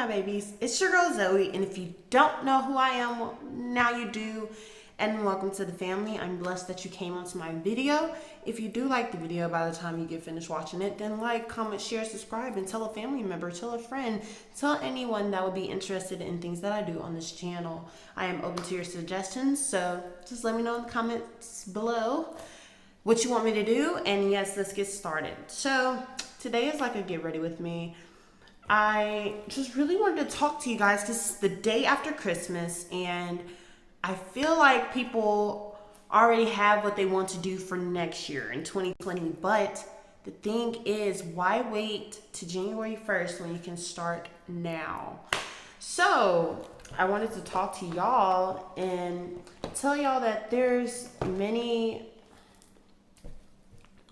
my babies? It's your girl Zoe, and if you don't know who I am, well, now you do. And welcome to the family. I'm blessed that you came onto my video. If you do like the video by the time you get finished watching it, then like, comment, share, subscribe, and tell a family member, tell a friend, tell anyone that would be interested in things that I do on this channel. I am open to your suggestions, so just let me know in the comments below what you want me to do. And yes, let's get started. So today is like a get ready with me. I just really wanted to talk to you guys because it's the day after Christmas, and I feel like people already have what they want to do for next year in 2020. But the thing is, why wait to January 1st when you can start now? So I wanted to talk to y'all and tell y'all that there's many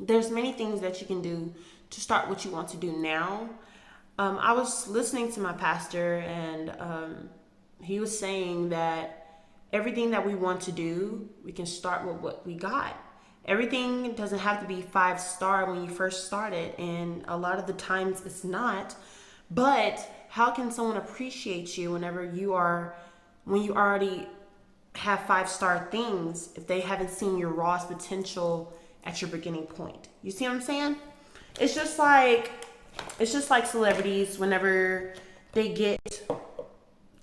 things that you can do to start what you want to do now. I was listening to my pastor, and he was saying that everything that we want to do, we can start with what we got. Everything doesn't have to be 5-star when you first start it, and a lot of the times it's not. But how can someone appreciate you when you already have 5-star things if they haven't seen your rawest potential at your beginning point? You see what I'm saying? It's just like celebrities whenever they get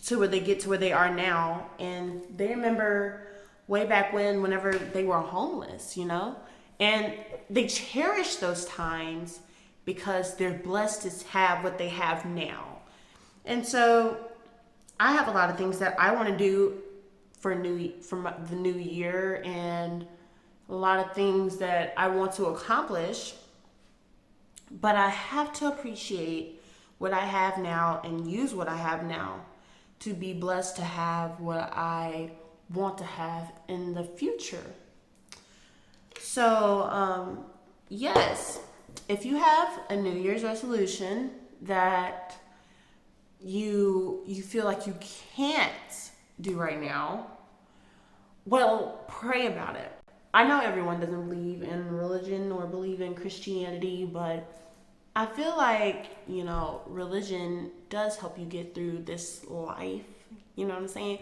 to where they are now, and they remember way back whenever they were homeless, and they cherish those times because they're blessed to have what they have now. And so I have a lot of things that I want to do for the new year, and a lot of things that I want to accomplish. But I have to appreciate what I have now and use what I have now to be blessed to have what I want to have in the future. So, yes, if you have a New Year's resolution that you feel like you can't do right now, well, pray about it. I know everyone doesn't believe in religion or believe in Christianity, but I feel like, religion does help you get through this life. You know what I'm saying?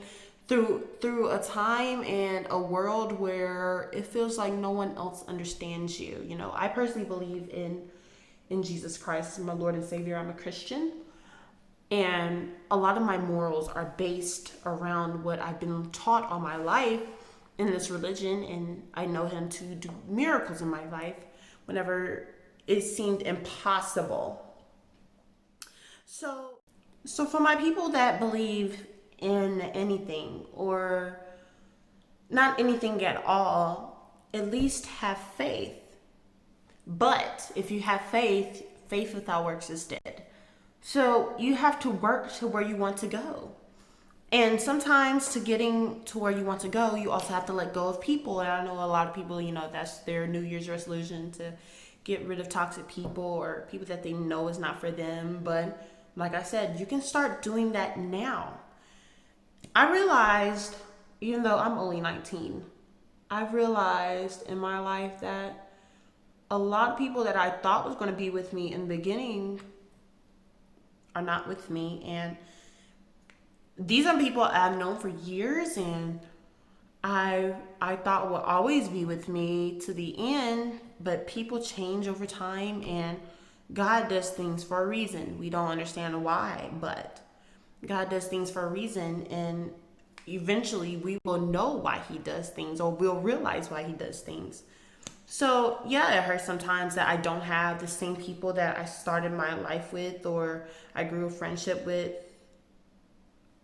Through a time and a world where it feels like no one else understands you. I personally believe in Jesus Christ, my Lord and Savior. I'm a Christian. And a lot of my morals are based around what I've been taught all my life in this religion, and I know him to do miracles in my life whenever it seemed impossible. So for my people that believe in anything or not anything at all, at least have faith. But if you have faith without works is dead. So you have to work to where you want to go. And sometimes to getting to where you want to go, you also have to let go of people. And I know a lot of people, that's their New Year's resolution, to get rid of toxic people or people that they know is not for them. But like I said, you can start doing that now. I realized, even though I'm only 19, I've realized in my life that a lot of people that I thought was going to be with me in the beginning are not with me. And these are people I've known for years, and I thought would always be with me to the end. But people change over time, and God does things for a reason. We don't understand why, but God does things for a reason, and eventually we will know why he does things, or we'll realize why he does things. So yeah, it hurts sometimes that I don't have the same people that I started my life with or I grew a friendship with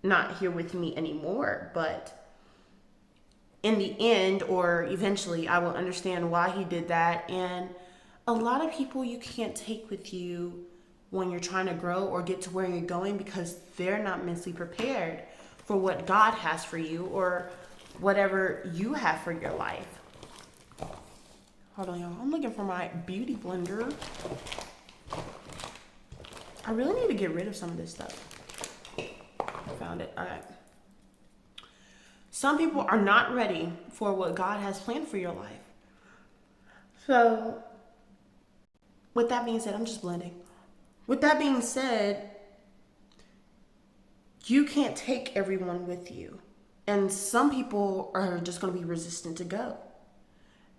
not here with me anymore. But in the end, or eventually, I will understand why he did that. And a lot of people you can't take with you when you're trying to grow or get to where you're going, because they're not mentally prepared for what God has for you or whatever you have for your life. Hold on, y'all. I'm looking for my beauty blender. I really need to get rid of some of this stuff. I found it. All right. Some people are not ready for what God has planned for your life. So, with that being said, I'm just blending. With that being said, You can't take everyone with you. And some people are just going to be resistant to go.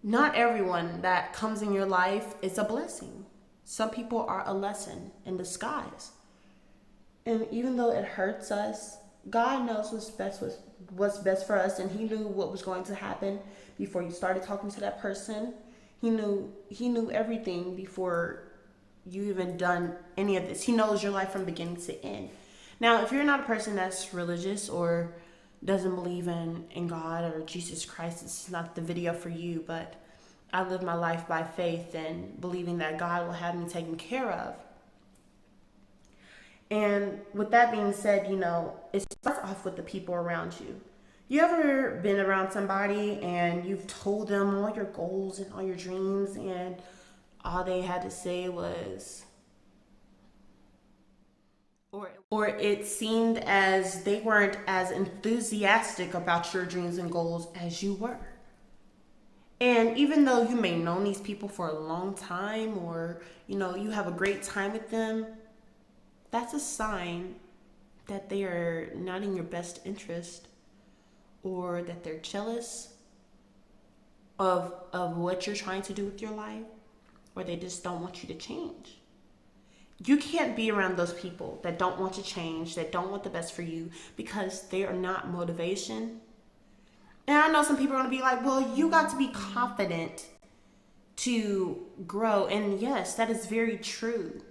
Not everyone that comes in your life is a blessing. Some people are a lesson in disguise. And even though it hurts us, God knows what's best for us, and He knew what was going to happen before you started talking to that person. He knew everything before you even done any of this. He knows your life from beginning to end. Now, if you're not a person that's religious or doesn't believe in God or Jesus Christ, this is not the video for you, but I live my life by faith and believing that God will have me taken care of. And with that being said, it starts off with the people around you. You ever been around somebody and you've told them all your goals and all your dreams, and all they had to say was, or it seemed as they weren't as enthusiastic about your dreams and goals as you were. And even though you may know these people for a long time, or you have a great time with them, that's a sign that they are not in your best interest, or that they're jealous of what you're trying to do with your life, or they just don't want you to change. You can't be around those people that don't want to change, that don't want the best for you, because they are not motivation. And I know some people are going to be like, well, you got to be confident to grow. And yes, that is very true.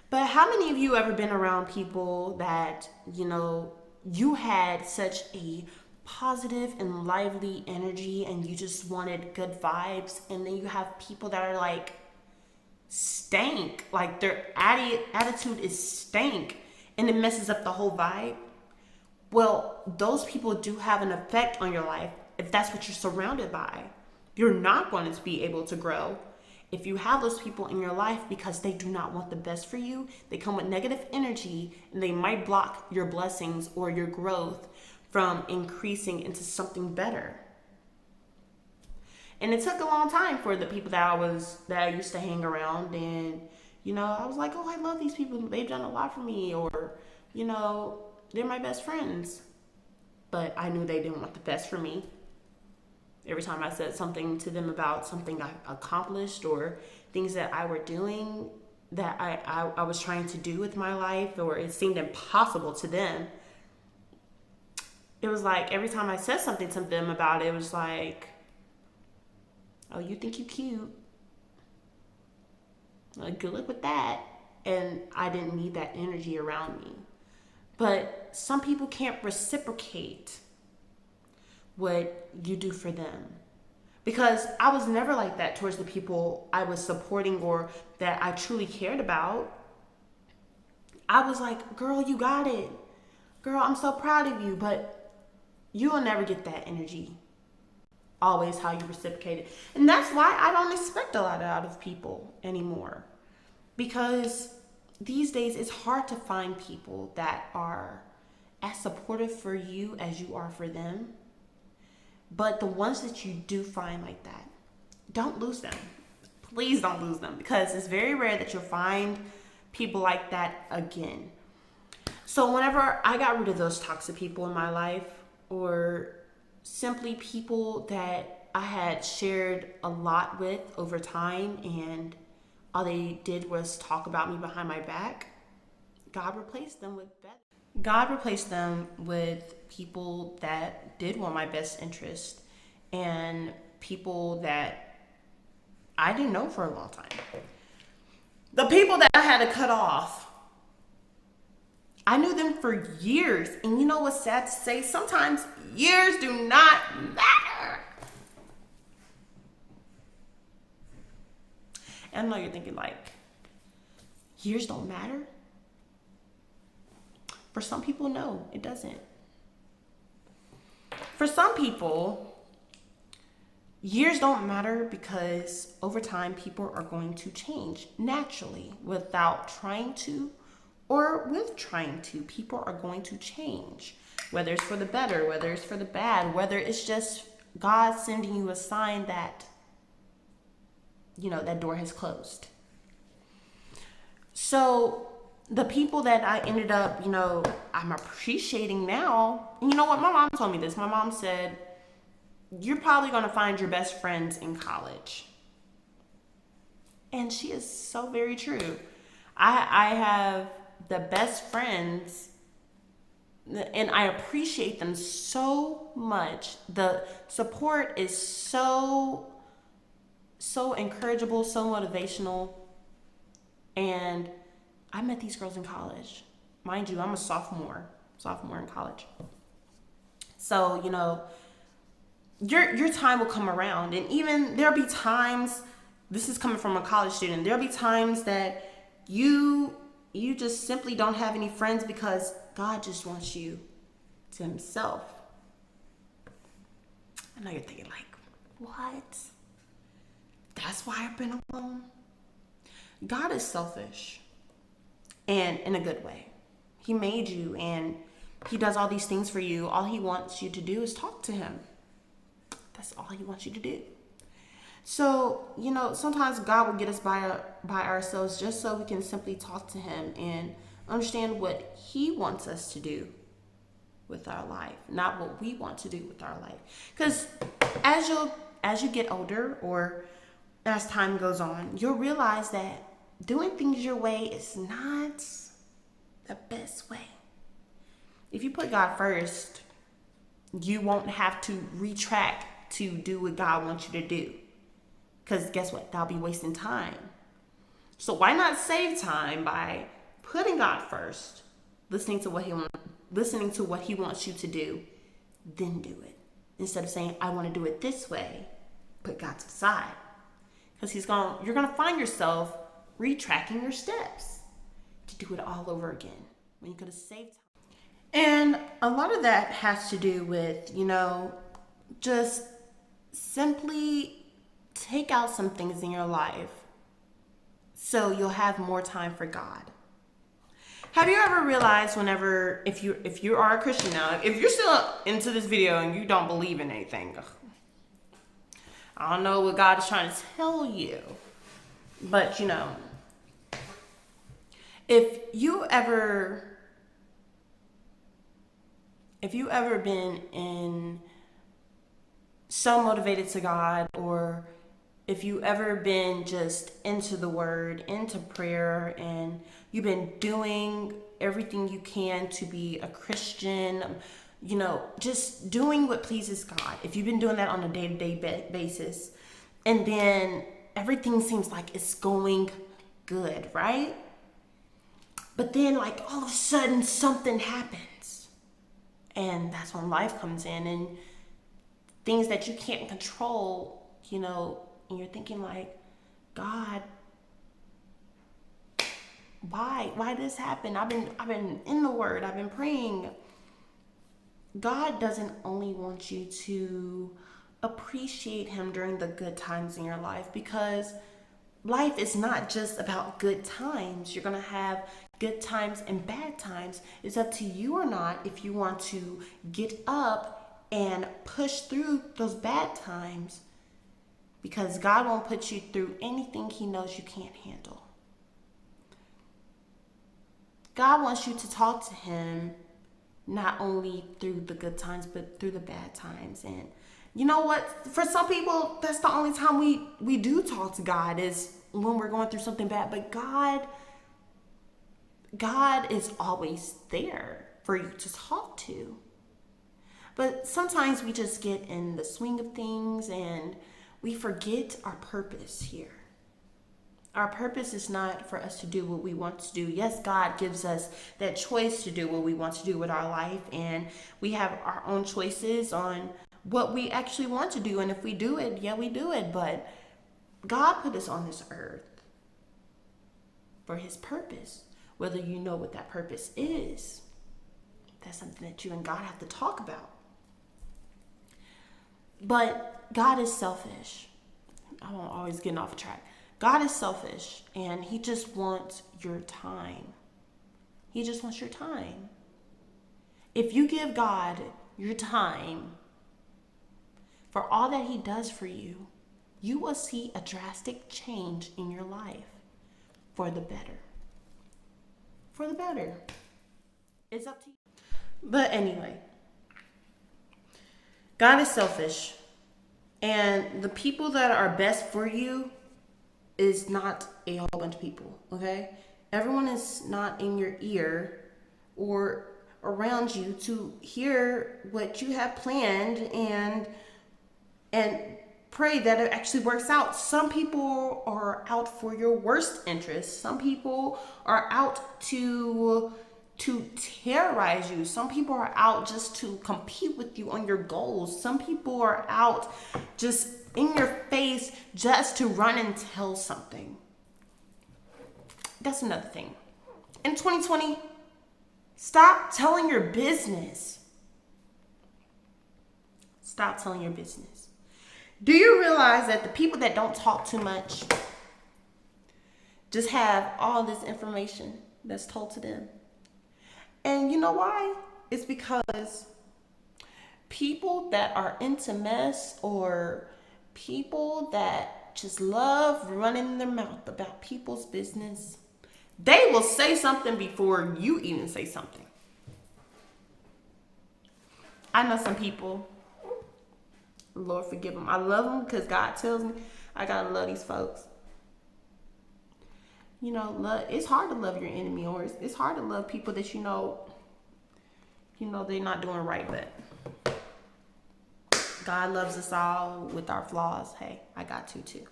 But how many of you ever been around people that, you had such a positive and lively energy and you just wanted good vibes, and then you have people that are like stank, like their attitude is stank, and it messes up the whole vibe? Well, those people do have an effect on your life if that's what you're surrounded by. You're not going to be able to grow if you have those people in your life, because they do not want the best for you. They come with negative energy, and they might block your blessings or your growth from increasing into something better. And it took a long time for the people that I used to hang around, and I was like, oh, I love these people, they've done a lot for me, or they're my best friends. But I knew they didn't want the best for me. Every time I said something to them about something I accomplished, or things that I were doing that I was trying to do with my life, or it seemed impossible to them, it was like every time I said something to them about it, it was like, oh, you think you cute? Like, good luck with that. And I didn't need that energy around me. But some people can't reciprocate what you do for them. Because I was never like that towards the people I was supporting or that I truly cared about. I was like, girl, you got it. Girl, I'm so proud of you. But you will never get that energy. Always how you reciprocate it. And that's why I don't expect a lot out of people anymore. Because these days it's hard to find people that are as supportive for you as you are for them. But the ones that you do find like that, don't lose them. Please don't lose them, because it's very rare that you'll find people like that again. So whenever I got rid of those toxic people in my life, or simply people that I had shared a lot with over time, and all they did was talk about me behind my back, God replaced them with better. God replaced them with people that did want my best interest, and people that I didn't know for a long time. The people that I had to cut off, I knew them for years. And you know what's sad to say? Sometimes years do not matter. And I know you're thinking, like, years don't matter? For some people, no, it doesn't. For some people, years don't matter, because over time, people are going to change naturally without trying to, or with trying to. People are going to change, whether it's for the better, whether it's for the bad, whether it's just God sending you a sign that, that door has closed. So the people that I ended up, I'm appreciating now. You know what? My mom told me this. My mom said, you're probably going to find your best friends in college. And she is so very true. I have the best friends, and I appreciate them so much. The support is so encourageable, so motivational. And I met these girls in college. Mind you, I'm a sophomore in college. So, your time will come around, and even there'll be times, this is coming from a college student, there'll be times that you just simply don't have any friends because God just wants you to himself. I know you're thinking like, what? That's why I've been alone? God is selfish, and in a good way. He made you, and he does all these things for you. All he wants you to do is talk to him. That's all he wants you to do. So, sometimes God will get us by ourselves just so we can simply talk to him and understand what he wants us to do with our life, not what we want to do with our life. Because as you get older, or as time goes on, you'll realize that doing things your way is not the best way. If you put God first, you won't have to retract to do what God wants you to do. Because guess what? That'll be wasting time. So why not save time by putting God first, listening to what he wants you to do, then do it. Instead of saying, I want to do it this way, put God to the side. Because you're gonna find yourself retracking your steps to do it all over again when you could have saved time. And a lot of that has to do with, just simply take out some things in your life so you'll have more time for God. Have you ever realized if you are a Christian now, if you're still into this video and you don't believe in anything, I don't know what God is trying to tell you, but if you ever been so motivated to God, or if you ever been just into the word, into prayer, and you've been doing everything you can to be a Christian, just doing what pleases God. If you've been doing that on a day-to-day basis, and then everything seems like it's going good, right? But then all of a sudden something happens. And that's when life comes in, and things that you can't control, and you're thinking like, God, why this happened? I've been in the word, I've been praying. God doesn't only want you to appreciate him during the good times in your life, because life is not just about good times. You're going to have good times and bad times. It's up to you or not if you want to get up and push through those bad times, because God won't put you through anything he knows you can't handle. God wants you to talk to him not only through the good times, but through the bad times. And you know what? For some people, that's the only time we do talk to God, is when we're going through something bad. But God is always there for you to talk to. But sometimes we just get in the swing of things and we forget our purpose here. Our purpose is not for us to do what we want to do. Yes, God gives us that choice to do what we want to do with our life, and we have our own choices on what we actually want to do. And if we do it, yeah, we do it. But God put us on this earth for his purpose. Whether you know what that purpose is, that's something that you and God have to talk about. But God is selfish. I'm always getting off track. God is selfish, and he just wants your time. He just wants your time. If you give God your time for all that he does for you, you will see a drastic change in your life for the better. for the better. It's up to you. But anyway, God is selfish. And the people that are best for you is not a whole bunch of people, okay? Everyone is not in your ear or around you to hear what you have planned and pray that it actually works out. Some people are out for your worst interests. Some people are out to terrorize you. Some people are out just to compete with you on your goals. Some people are out just in your face just to run and tell something. That's another thing. In 2020, stop telling your business. Stop telling your business. Do you realize that the people that don't talk too much just have all this information that's told to them? And you know why? It's because people that are into mess or people that just love running their mouth about people's business, they will say something before you even say something. I know some people, Lord forgive them. I love them because God tells me I gotta love these folks. You know, it's hard to love your enemy, or it's hard to love people that you know they're not doing right, but God loves us all with our flaws. Hey, I got to too.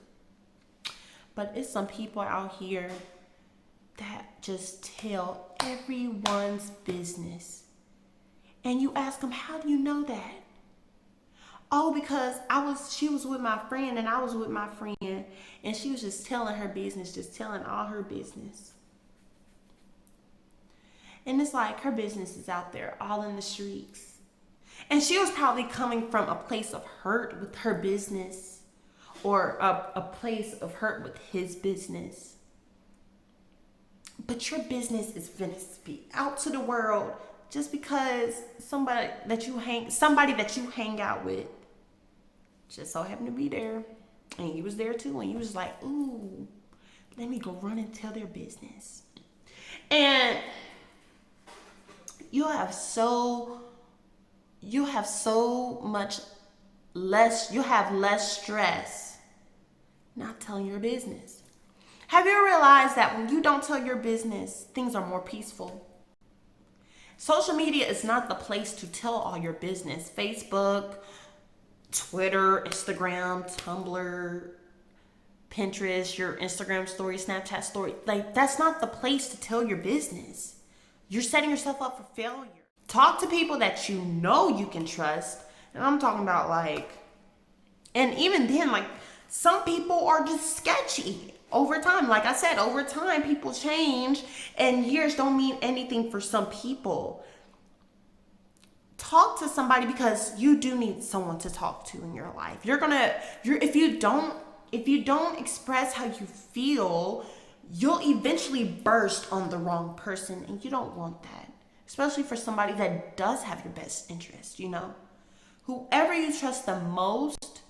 But it's some people out here that just tell everyone's business. And you ask them, how do you know that? Oh, because she was with my friend and I was with my friend and she was just telling her business, just telling all her business. And it's like her business is out there all in the streets. And she was probably coming from a place of hurt with her business or a place of hurt with his business. But your business is going to be out to the world just because somebody that you hang out with just so happened to be there. And you was there too. And you was like, ooh, let me go run and tell their business. And you have so much less, you have less stress not telling your business. Have you realized that when you don't tell your business, things are more peaceful? Social media is not the place to tell all your business. Facebook, Twitter, Instagram, Tumblr, Pinterest, your Instagram story, Snapchat story. Like, that's not the place to tell your business. You're setting yourself up for failure. Talk to people that you know you can trust. And I'm talking about and even then, some people are just sketchy over time. Like I said, over time, people change and years don't mean anything for some people. Talk to somebody because you do need someone to talk to in your life. If you don't express how you feel, you'll eventually burst on the wrong person, and you don't want that. Especially for somebody that does have your best interest, Whoever you trust the most,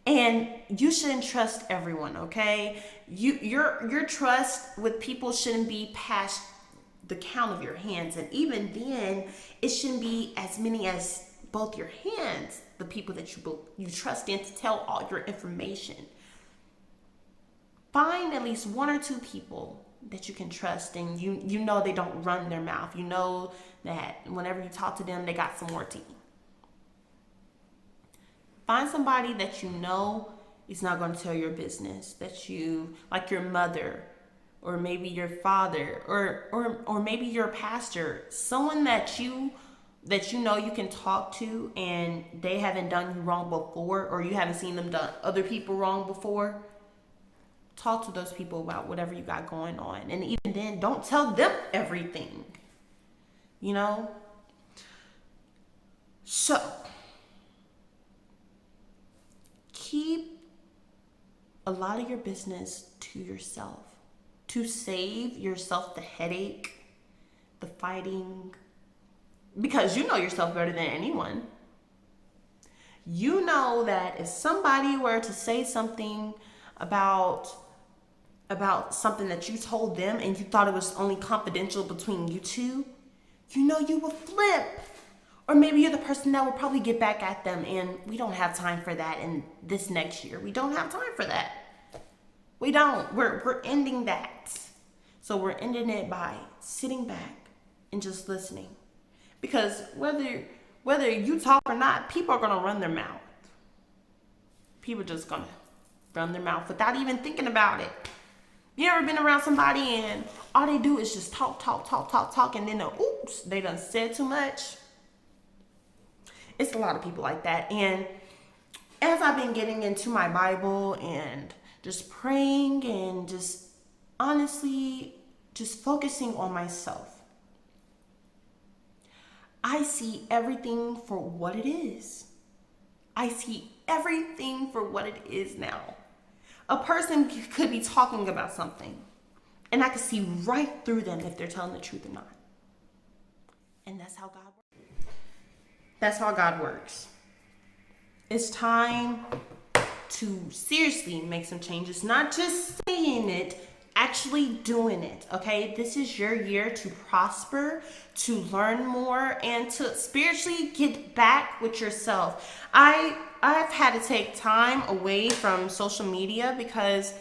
and you shouldn't trust everyone, okay? Your trust with people shouldn't be past the count of your hands, and even then, it shouldn't be as many as both your hands, the people that you trust in to tell all your information. Find at least one or two people that you can trust, and you know they don't run their mouth. You know that whenever you talk to them, they got some more tea. Find somebody that you know is not going to tell your business, that you, like your mother, or maybe your father, or maybe your pastor, someone that you know you can talk to and they haven't done you wrong before, or you haven't seen them done other people wrong before. Talk to those people about whatever you got going on. And even then, don't tell them everything. So, keep a lot of your business to yourself to save yourself the headache, the fighting, because you know yourself better than anyone. You know that if somebody were to say something about about something that you told them and you thought it was only confidential between you two, you know you will flip. Or maybe you're the person that will probably get back at them, and we don't have time for that in this next year. We don't have time for that. We don't. We're ending that. So we're ending it by sitting back and just listening. Because whether you talk or not, people are gonna run their mouth. People are just gonna run their mouth without even thinking about it. You ever been around somebody and all they do is just talk, and then oops, they done said too much? It's a lot of people like that. And as I've been getting into my Bible and just praying and just honestly just focusing on myself, I see everything for what it is. I see everything for what it is now. A person could be talking about something, and I can see right through them if they're telling the truth or not. And that's how God works. That's how God works. It's time to seriously make some changes, not just saying it, actually doing it, okay? This is your year to prosper, to learn more, and to spiritually get back with yourself. I've had to take time away from social media because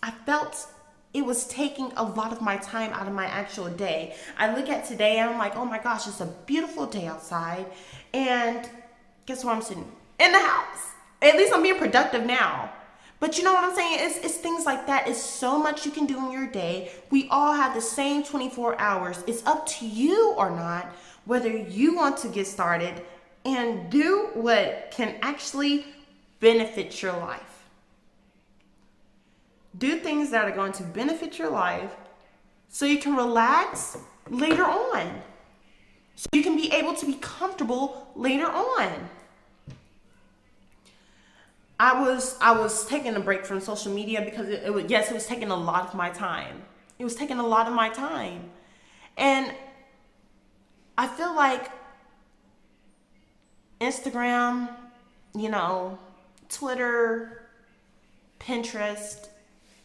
I felt it was taking a lot of my time out of my actual day. I look at today and I'm like, oh my gosh, it's a beautiful day outside. And guess what? I'm sitting in the house. At least I'm being productive now. But you know what I'm saying? It's things like that. It's so much you can do in your day. We all have the same 24 hours. It's up to you or not whether you want to get started and do what can actually benefit your life. Do things that are going to benefit your life so you can relax later on. So you can be able to be comfortable later on. I was taking a break from social media because it was taking a lot of my time. It was taking a lot of my time. And I feel like Instagram, Twitter, Pinterest,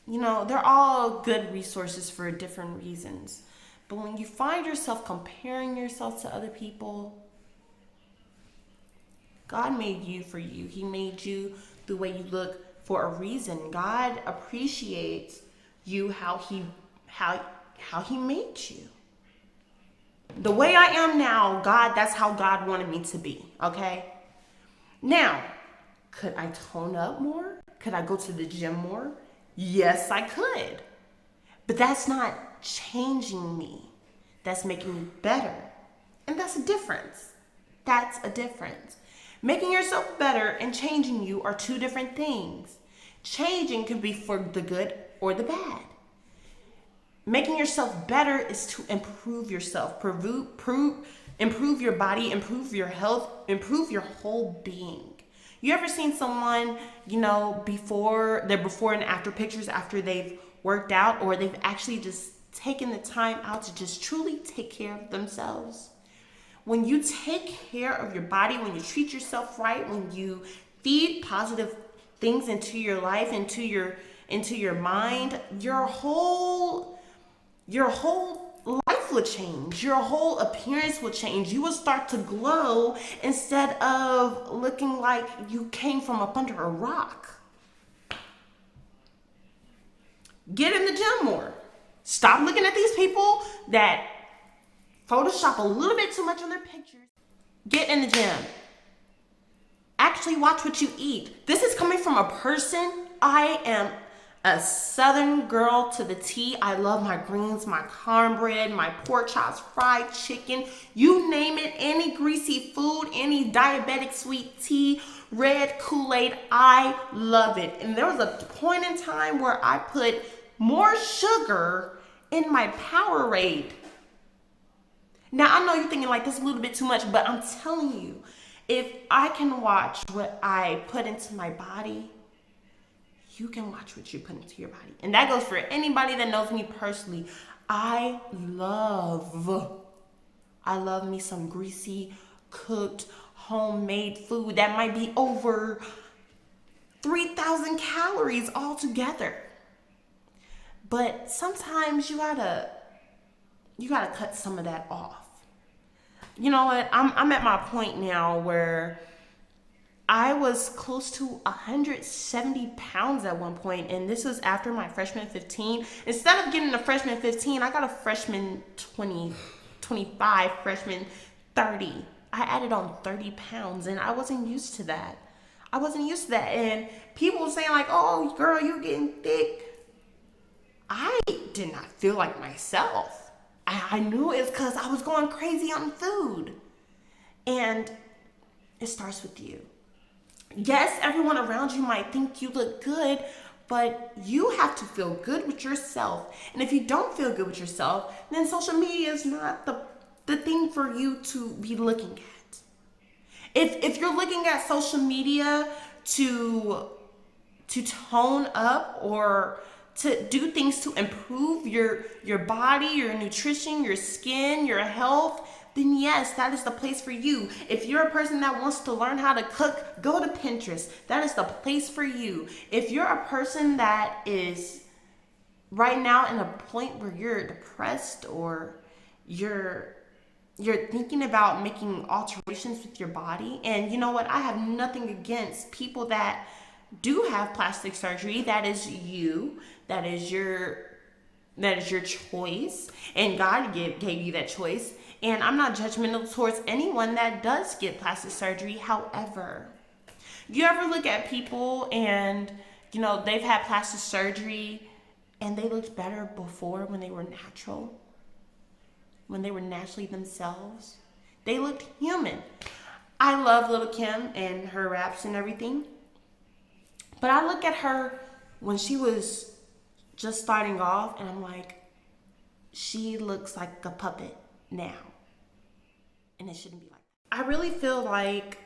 they're all good resources for different reasons. But when you find yourself comparing yourself to other people, God made you for you. He made you the way you look for a reason. God appreciates you how he made you. The way I am now, that's how God wanted me to be, okay? Now, could I tone up more? Could I go to the gym more? Yes, I could. But that's not changing me. That's making me better. And that's a difference. That's a difference. Making yourself better and changing you are two different things. Changing can be for the good or the bad. Making yourself better is to improve yourself, improve your body, improve your health, improve your whole being. You ever seen someone, before and after pictures after they've worked out, or they've actually just taken the time out to just truly take care of themselves? When you take care of your body, when you treat yourself right, when you feed positive things into your life, into your mind, your whole life will change. Your whole appearance will change. You will start to glow instead of looking like you came from up under a rock. Get in the gym more. Stop looking at these people that Photoshop a little bit too much on their pictures. Get in the gym. Actually watch what you eat. This is coming from a person. I am a Southern girl to the T. I love my greens, my cornbread, my pork chops, fried chicken. You name it, any greasy food, any diabetic sweet tea, red Kool-Aid, I love it. And there was a point in time where I put more sugar in my Powerade. Now, I know you're thinking like this is a little bit too much, but I'm telling you, if I can watch what I put into my body, you can watch what you put into your body. And that goes for anybody that knows me personally. I love me some greasy, cooked, homemade food that might be over 3,000 calories altogether. But sometimes you gotta cut some of that off. You know what? I'm at my point now where I was close to 170 pounds at one point, and this was after my freshman 15. Instead of getting a freshman 15, I got a freshman 20, 25, freshman 30. I added on 30 pounds, and I wasn't used to that. I wasn't used to that. And people were saying, like, oh, girl, you're getting thick. I did not feel like myself. I knew it's because I was going crazy on food. And it starts with you. Yes, everyone around you might think you look good, but you have to feel good with yourself. And if you don't feel good with yourself, then social media is not the thing for you to be looking at. If you're looking at social media to tone up or to do things to improve your body, your nutrition, your skin, your health, then yes, that is the place for you. If you're a person that wants to learn how to cook, go to Pinterest. That is the place for you. If you're a person that is right now in a point where you're depressed or you're thinking about making alterations with your body, and you know what, I have nothing against people that do have plastic surgery. That is you. That is your choice, and God gave you that choice. And I'm not judgmental towards anyone that does get plastic surgery. However, you ever look at people and they've had plastic surgery and they looked better before when they were natural, when they were naturally themselves? They looked human. I love Little Kim and her raps and everything, but I look at her when she was just starting off and I'm like, she looks like a puppet now. And it shouldn't be like that. I really feel like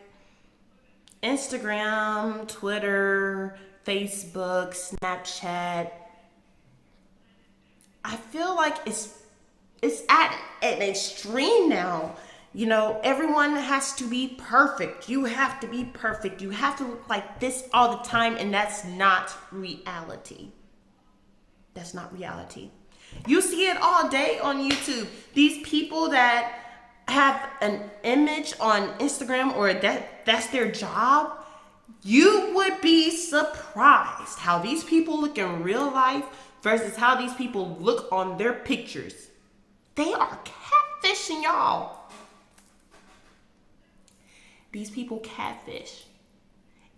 Instagram, Twitter, Facebook, Snapchat, I feel like it's at an extreme now. Everyone has to be perfect. You have to be perfect. You have to look like this all the time, and that's not reality. That's not reality. You see it all day on YouTube. These people that have an image on Instagram or that's their job, you would be surprised how these people look in real life versus how these people look on their pictures. They are catfishing, y'all. These people catfish.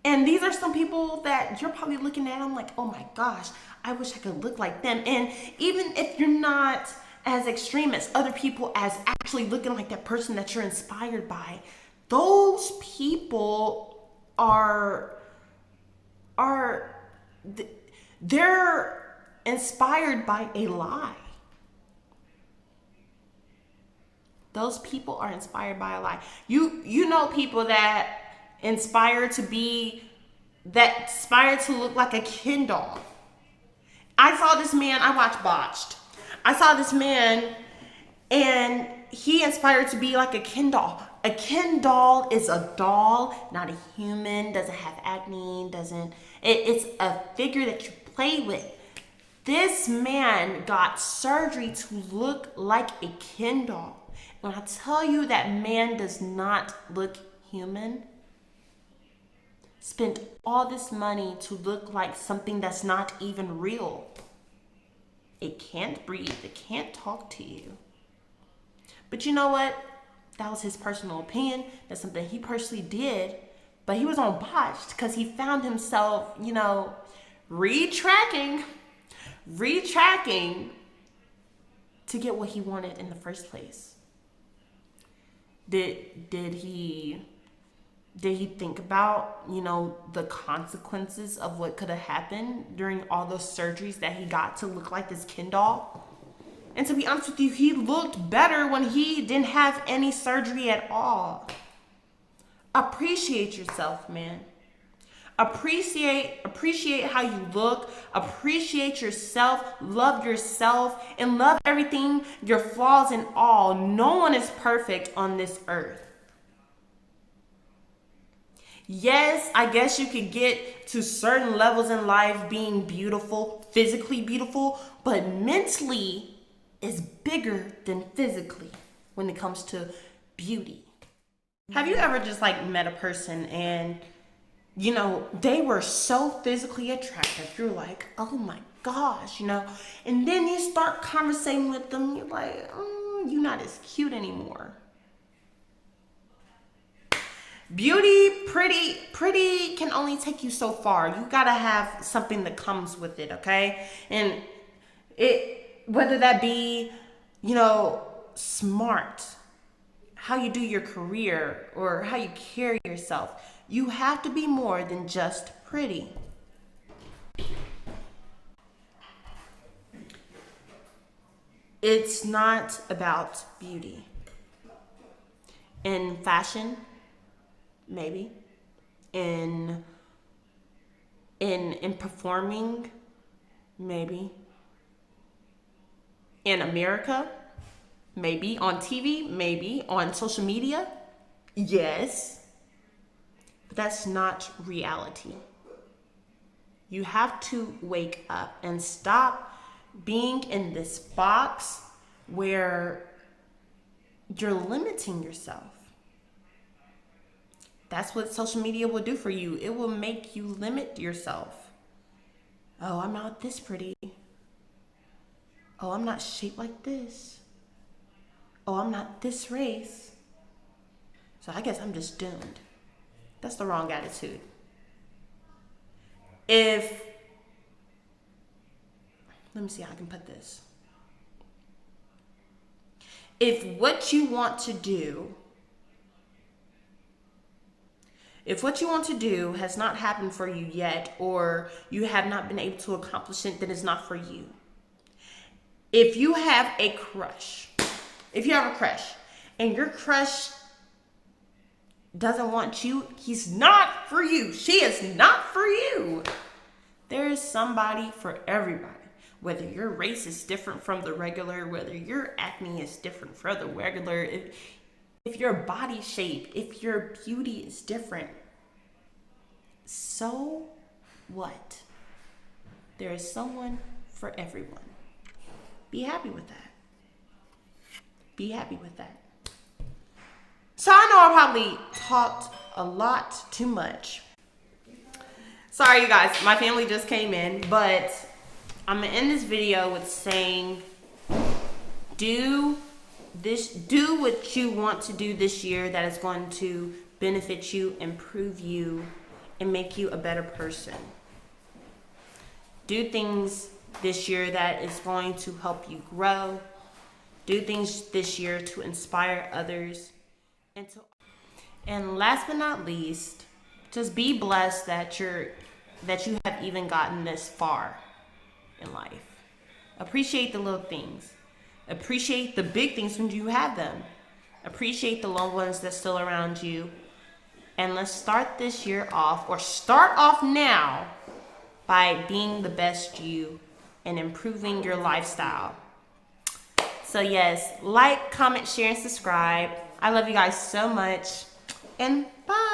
And these are some people that you're probably looking at, I'm like, oh my gosh, I wish I could look like them. And even if you're not as extreme as other people, as actually looking like that person that you're inspired by, those people they're inspired by a lie. Those people are inspired by a lie. You know people that inspire to look like a Ken doll. I saw this man, I watched Botched. I saw this man and he inspired to be like a Ken doll. A Ken doll is a doll, not a human, doesn't have acne, it's a figure that you play with. This man got surgery to look like a Ken doll. When I tell you that man does not look human, spent all this money to look like something that's not even real. It can't breathe. It can't talk to you. But you know what? That was his personal opinion. That's something he personally did. But he was on Botched because he found himself, retracking to get what he wanted in the first place. Did he think about, the consequences of what could have happened during all those surgeries that he got to look like this Ken doll? And to be honest with you, he looked better when he didn't have any surgery at all. Appreciate yourself, man. Appreciate how you look. Appreciate yourself. Love yourself. And love everything, your flaws and all. No one is perfect on this earth. Yes, I guess you could get to certain levels in life being beautiful, physically beautiful, but mentally is bigger than physically when it comes to beauty. Have you ever just like met a person and they were so physically attractive. You're like, oh my gosh, and then you start conversating with them. You're like, you're not as cute anymore. Beauty, pretty can only take you so far. You gotta have something that comes with it, okay? And whether that be, smart, how you do your career, or how you carry yourself, you have to be more than just pretty. It's not about beauty. In fashion, maybe. In in performing, maybe. In America, maybe. On TV, maybe. On social media, yes. But that's not reality. You have to wake up and stop being in this box where you're limiting yourself. That's what social media will do for you. It will make you limit yourself. Oh, I'm not this pretty. Oh, I'm not shaped like this. Oh, I'm not this race. So I guess I'm just doomed. That's the wrong attitude. Let me see how I can put this. If what you want to do has not happened for you yet, or you have not been able to accomplish it, then it's not for you. If you have a crush, and your crush doesn't want you, he's not for you. She is not for you. There is somebody for everybody. Whether your race is different from the regular, whether your acne is different from the regular, if your body shape, if your beauty is different, so what? There is someone for everyone. Be happy with that. Be happy with that. So I know I probably talked a lot too much. Sorry, you guys. My family just came in, but I'm going to end this video with saying, do what you want to do this year that is going to benefit you, improve you, and make you a better person. Do things this year that is going to help you grow. Do things this year to inspire others. And last but not least, just be blessed that you have even gotten this far in life. Appreciate the little things. Appreciate the big things when you have them. Appreciate the loved ones that's still around you. And let's start this year off, or start off now, by being the best you and improving your lifestyle. So yes, like, comment, share, and subscribe. I love you guys so much. And bye.